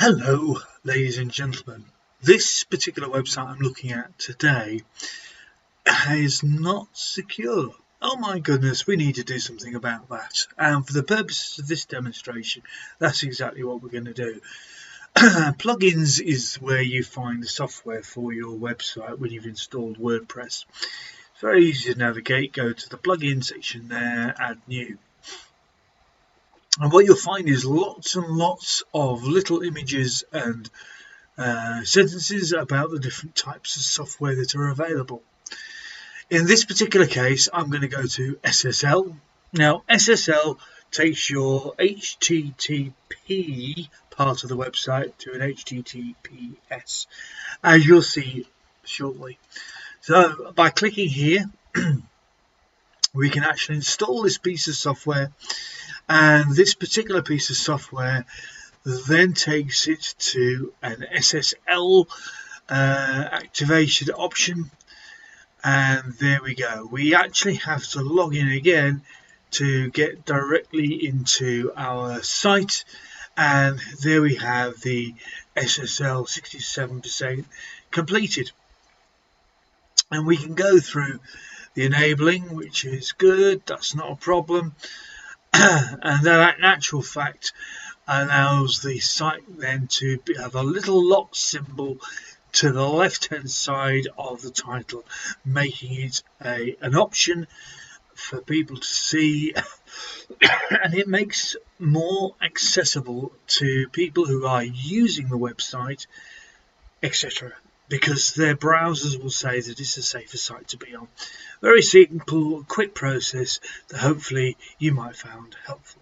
Hello, ladies and gentlemen. This particular website I'm looking at today is not secure. Oh my goodness, we need to do something about that. And for the purposes of this demonstration, that's exactly what we're going to do. Plugins is where you find the software for your website when you've installed WordPress. It's very easy to navigate. Go to the plugin section there, add new. And what you'll find is lots and lots of little images and sentences about the different types of software that are available. In this particular case, I'm going to go to SSL. Now, SSL takes your HTTP part of the website to an HTTPS, as you'll see shortly. So by clicking here, we can actually install this piece of software, and this particular piece of software then takes it to an SSL activation option, and there we go. We actually have to log in again to get directly into our site, and there we have the SSL 67% completed. And we can go through the enabling, which is good, that's not a problem. And that in actual fact allows the site then to have a little lock symbol to the left hand side of the title, making it an option for people to see, and it makes more accessible to people who are using the website, etc., because their browsers will say that it's a safer site to be on. Very simple, quick process that hopefully you might find helpful.